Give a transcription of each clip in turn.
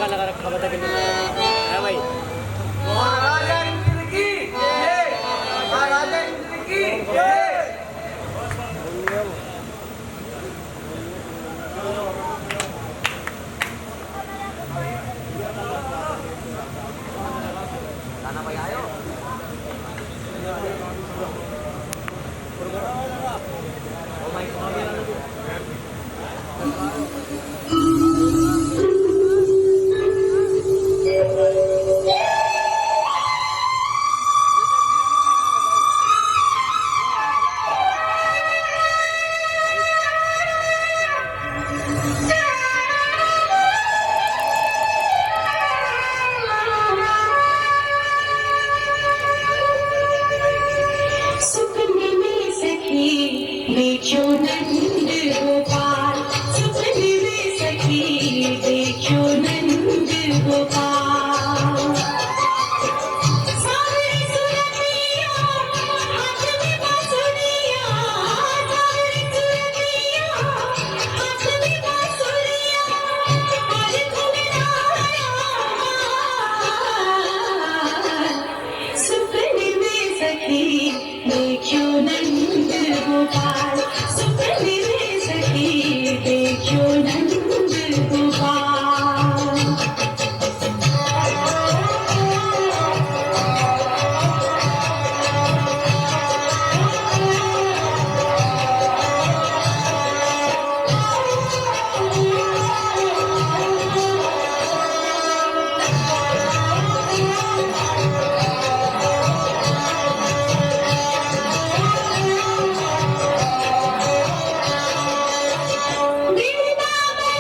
चक्का लगा रखा बता के है भाई। महाराजा इंद्र की जय, महाराजा इंद्र की जय। खाना भाई आयो। Oh my God. सपने में सखी देखो नंद गोपाल, सपने में सखी देखो नंद गोपाल। सावरी सुरतिया हाथ में बांसुरिया, सावरी सुरतिया हाथ में बांसुरिया, और घुमराया सपने में सखी देखो नंद गोपाल, सपने में सखी देखो नंद गोपाल। वृंदावन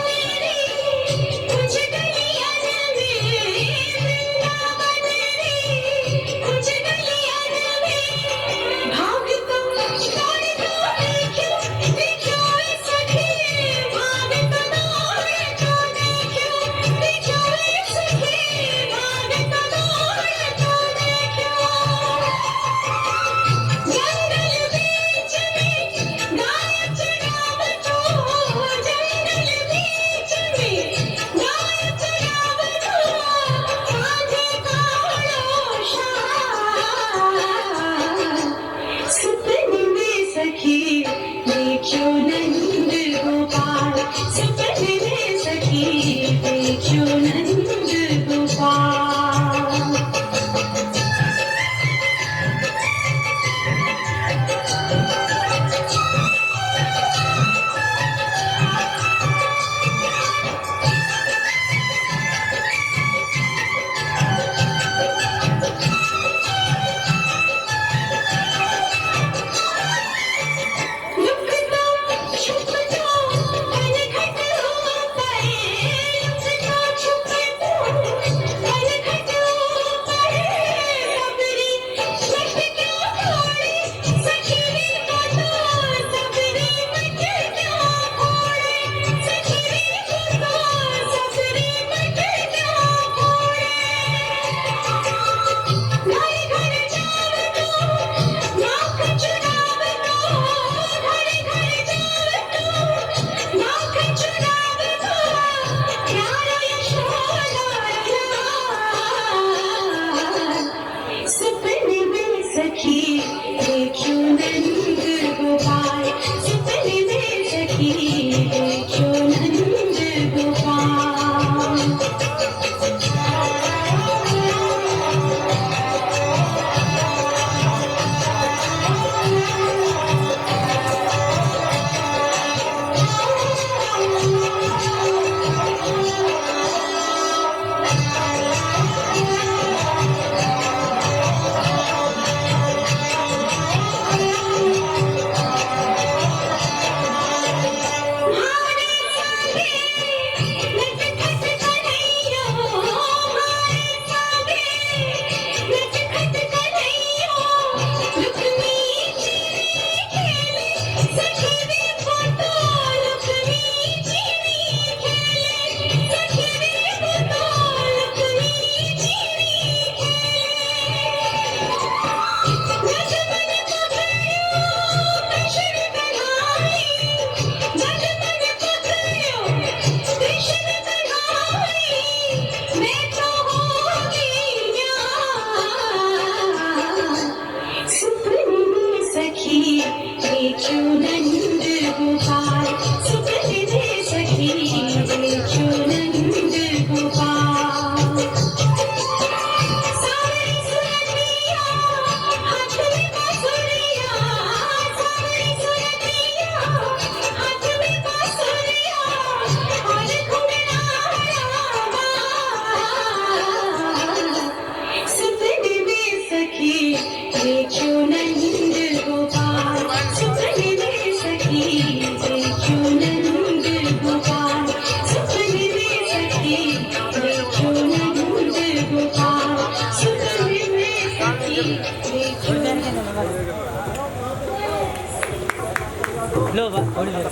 थोड़ी देर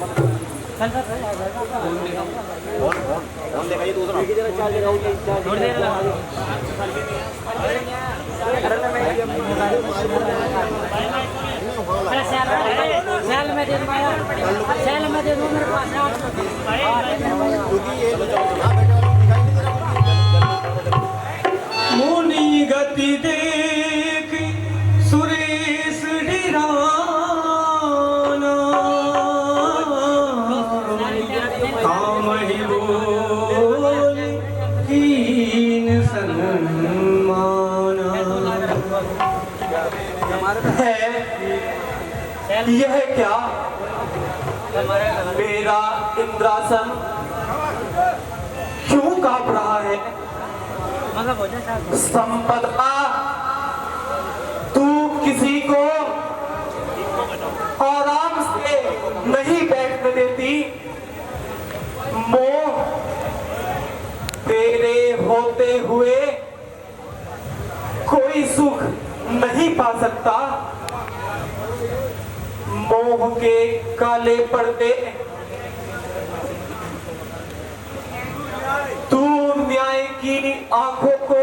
चल चल कौन देखा ये दूसरा थोड़ी देर लगा दो अरे सेल में दे दूंगा यार सेल में दे दूं मेरे पास क्योंकि ये हाँ बेटा दिखाई नहीं दे रहा मुनि गति देख सुरेश डिराना कामहि बोल कीन सन्माना है यह क्या मेरा इंद्रासन क्यों कांप रहा है मतलब हो जाए साहब संपदा तू किसी को आराम से नहीं बैठने देती मोह तेरे होते हुए कोई सुख नहीं पा सकता मोह के काले पर्दे तू न्याय की आंखों को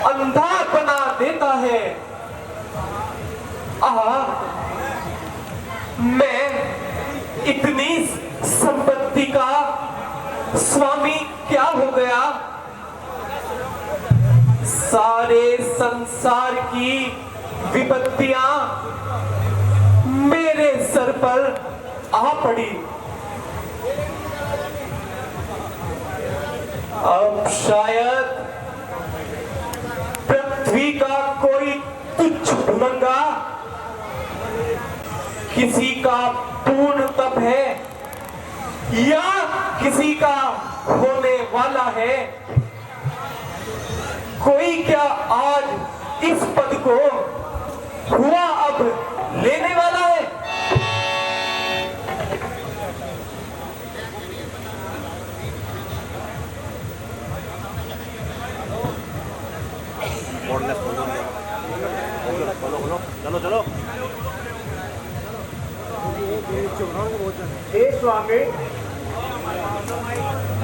अंधा बना देता है मैं इतनी संपत्ति का स्वामी क्या हो गया सारे संसार की विपत्तियां मेरे सर पर आ पड़ी अब शायद पृथ्वी का कोई तुच्छ भुलंगा किसी का पूर्ण तप है या किसी का होने वाला है कोई क्या आज इस पद को हुआ अब लेने वाला है चलो चलो हे स्वामी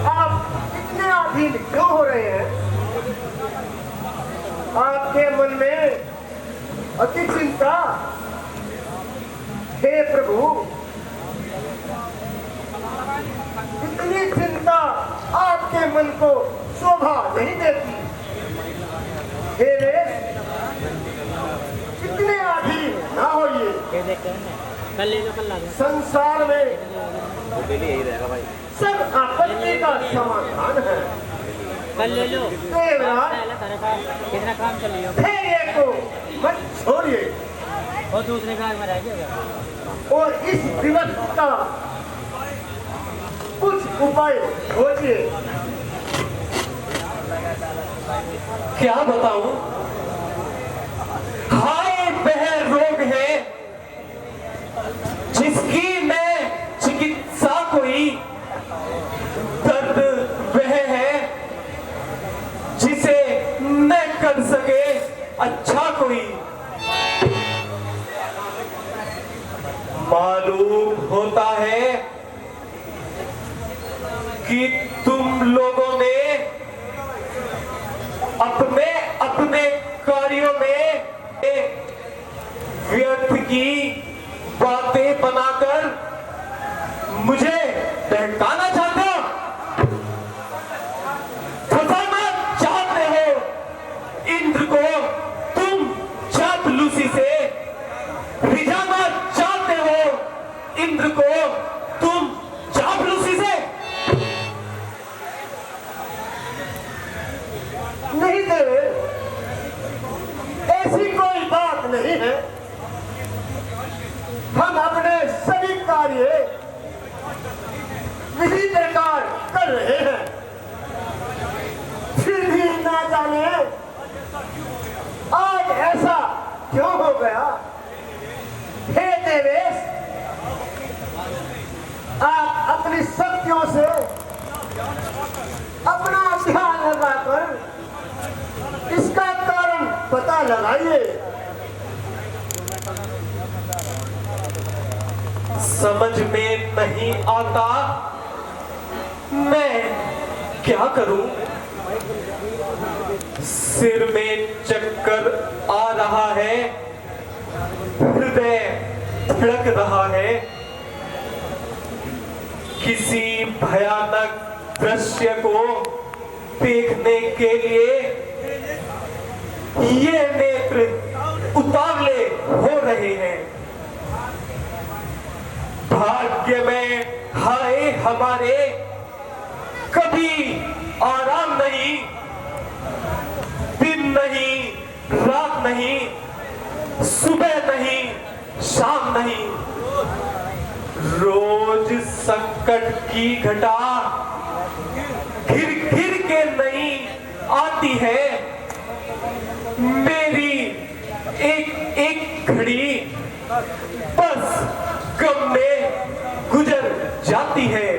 आप इतने अधीन क्यों हो रहे हैं आपके मन में अति चिंता हे प्रभु इतनी चिंता आपके मन को शोभा नहीं देती हे रे इतने अधीन ना होइए ये देखते हैं कल ले लो कल ला दो संसार में वो डेली यही रहेगा भाई सब आपत्ति का समाधान है कल ले लो देवराज पहले तरह का कितना काम कर लियो फेरे को मत छोड़िए और दूसरे गाय में रह गया और इस विपत्त का कुछ उपाय खोजिए क्या बताऊं हाय वह रोग है जिसकी मैं चिकित्सा कोई दर्द वह है जिसे न कर सके अच्छा कोई मालूम होता है कि तुम लोगों ने अपने अपने कार्यों में व्यर्थ की बातें बनाकर मुझे बहकाना चाहते हो फंसाना चाहते हो इंद्र को तुम चापलूसी से रिझाना चाहते हो इंद्र को तुम चापलूसी से नहीं देव ऐसी कोई बात नहीं है हम अपने सभी कार्य इसी प्रकार कर रहे हैं फिर भी ना जाने आज ऐसा क्यों हो गया हे देवेश आप अपनी शक्तियों से अपना ध्यान लगाकर इसका कारण पता लगाइए समझ में नहीं आता मैं क्या करूं। सिर में चक्कर आ रहा है, हृदय धड़क रहा है। किसी भयानक दृश्य को देखने के लिए ये नेत्र उतावले हो रहे हैं। भाग्य में हाय हमारे कभी आराम नहीं, दिन नहीं, रात नहीं, सुबह नहीं, शाम नहीं। रोज संकट की घटा घिर घिर के नहीं आती है। मेरी एक एक घड़ी बस गम में गुजर जाती है।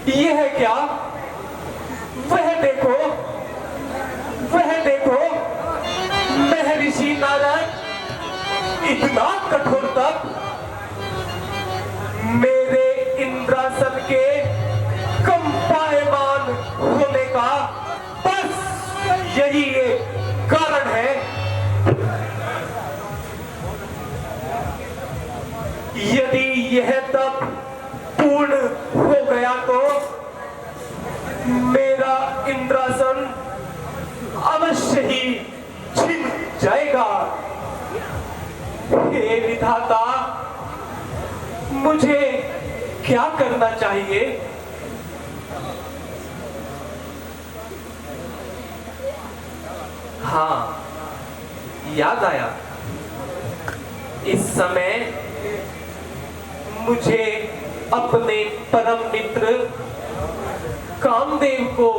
ये है क्या? वह देखो, वह देखो, महर्षि नारद इतना कठोर तप मेरे इंद्रासन के कंपायमान होने का बस यही एक कारण है। यदि यह तप पूर्ण हो गया तो मेरा इंद्रासन अवश्य ही छिन जाएगा। हे विधाता, मुझे क्या करना चाहिए? हाँ, याद आया। इस समय मुझे अपने परम मित्र कामदेव को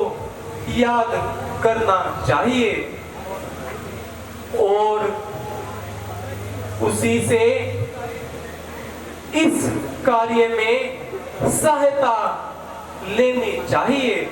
याद करना चाहिए और उसी से इस कार्य में सहायता लेनी चाहिए।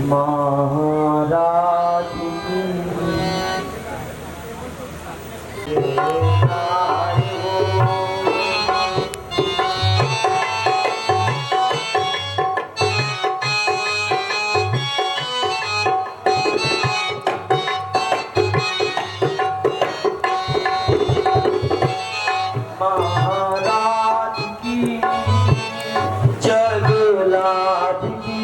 महाराज की जयकार हो। महाराज की जगलाज की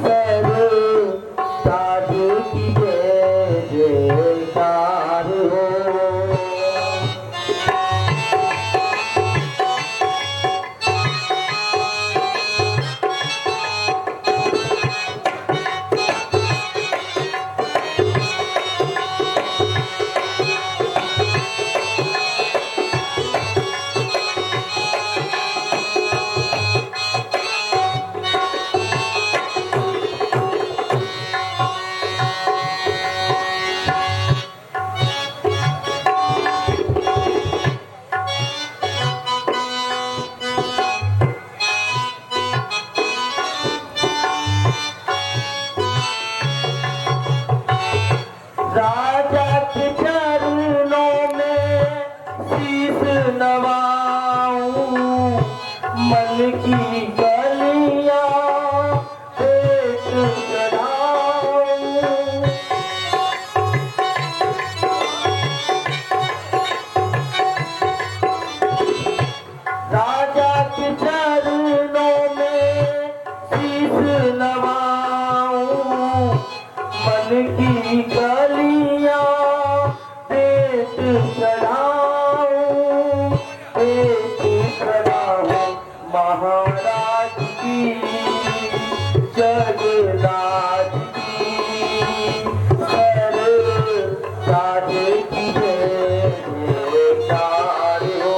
सर ताज की जय जयकार हो। राजा के चरणों में शीश नवाऊं, मन की गलियां पेट चढ़ाऊं। राजा के चरणों में शीश नवाऊं, मन की गलियां पेट चढ़ाऊं, पेट चढ़ाऊं। महाराज की जगलाज की सर ताज की जय जयकार हो।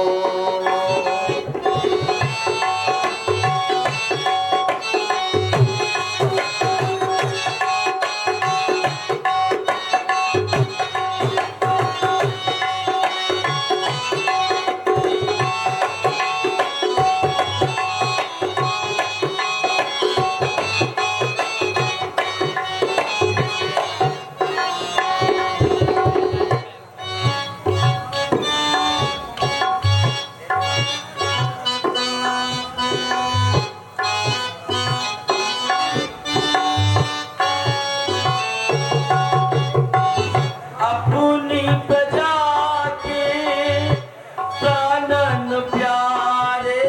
अपनी प्रजा के प्राणन प्यारे,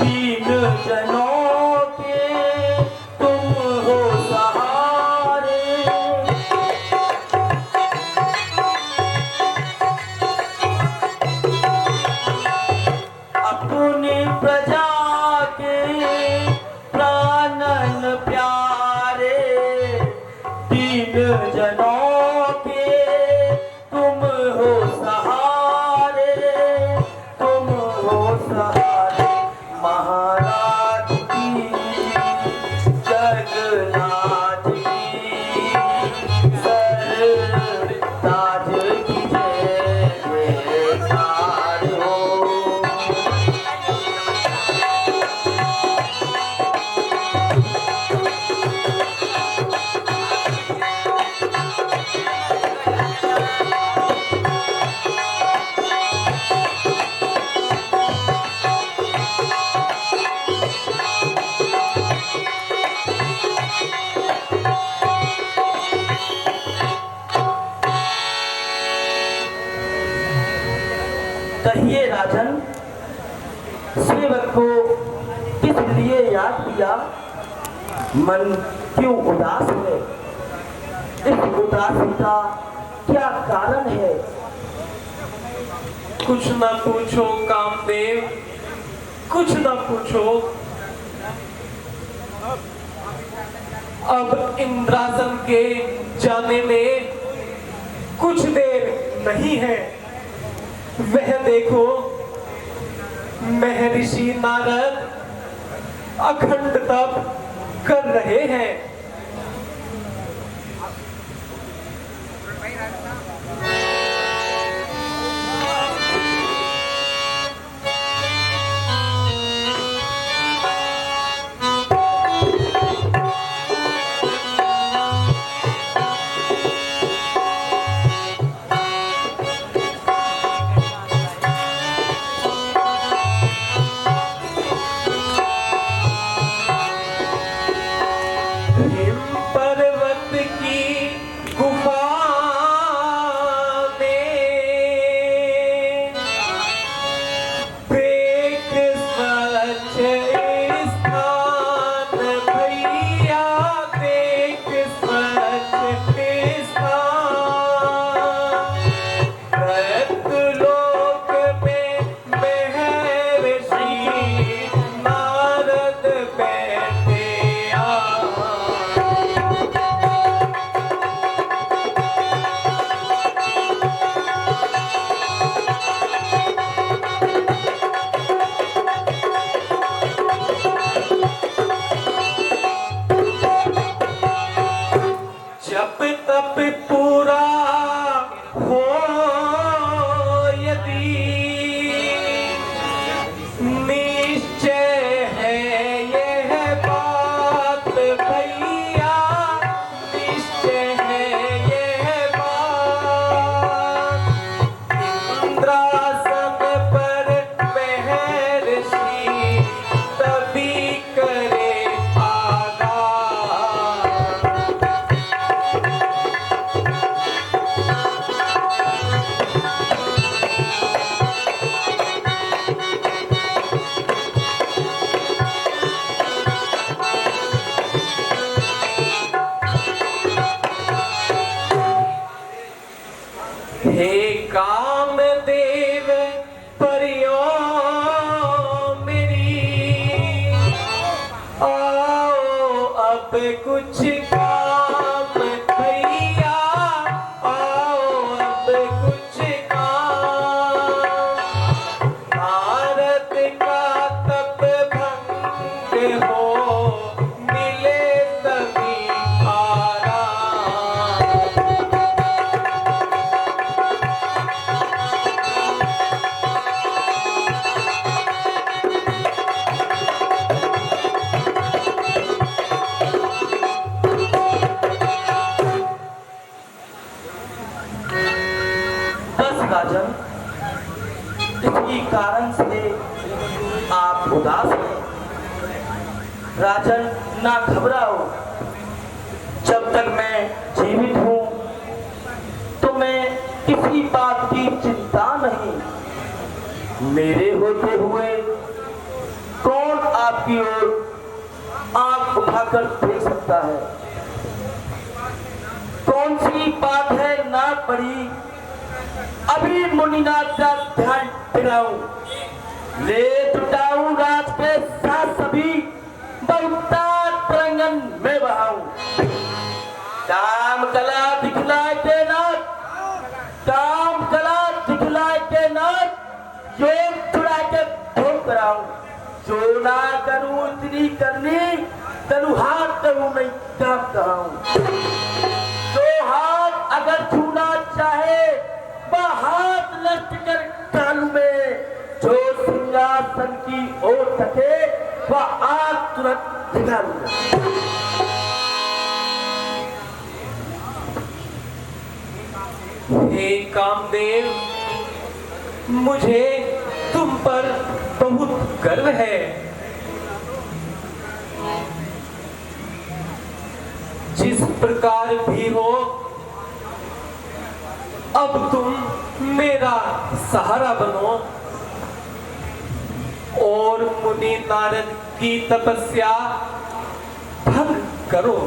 दीन जनों के तुम हो सहारे। अपनी प्रजा के प्राणन प्यारे, दीन जनों के तुम हो सहारे, तुम हो सहारे। महाराज की जगलाज की सर ताज की जय जयकार हो। कहिए राजन, सेवक को किस लिए याद किया? मन क्यों उदास है? इस उदासी का क्या कारण है? कुछ न पूछो कामदेव, कुछ न पूछो। अब इंद्रासन के जाने में कुछ देर नहीं है। वह देखो, महर्षि नारद अखंड तप कर रहे हैं। कुछ काम भैया, आओ अब कुछ काम। भारत का तप भंग हो, मिले तभी आराम। बस राजन, इसी कारण से आप उदास हैं। राजन ना घबराओ, जब तक मैं जीवित हूँ तो मैं किसी बात की चिंता नहीं। मेरे होते हुए कौन आपकी ओर आंख उठाकर देख सकता है? कौन सी बात है ना पड़ी, अभी मुनिनाथ का ध्यान दिलाऊं, ले टुटाऊं रात के साथ सभी बहुतार तरंगन में बहाऊं। काम कला दिखलाए के नाथ, काम कला दिखलाए के नाथ, योग छुड़ा के भोग कराऊं। जो ना करूं इतनी करनी, तनु हाथ करूं नहीं काम कराऊं। जो हाथ अगर छूना चाहे वह हाथ नष्ट कर काल में, जो सिंहासन की ओर तके वह आग तुरंत निकालूंगा। हे कामदेव, मुझे तुम पर बहुत गर्व है। जिस प्रकार भी हो, अब तुम मेरा सहारा बनो और मुनि नारद की तपस्या भंग करो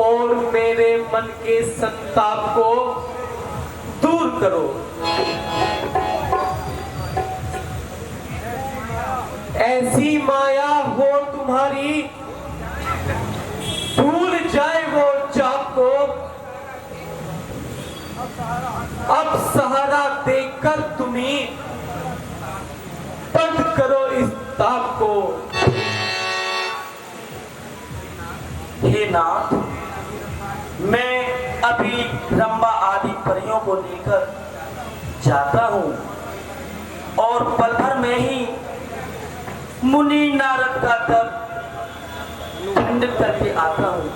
और मेरे मन के संताप को दूर करो। ऐसी माया हो तुम्हारी, भूल जाए वो जाप को। अब सहारा देकर तुम्ही बंद करो इस ताप को। हे नाथ, मैं अभी रंबा आदि परियों को लेकर जाता हूँ और पल भर में ही मुनि नारद का तप खंडित करके आता हूँ।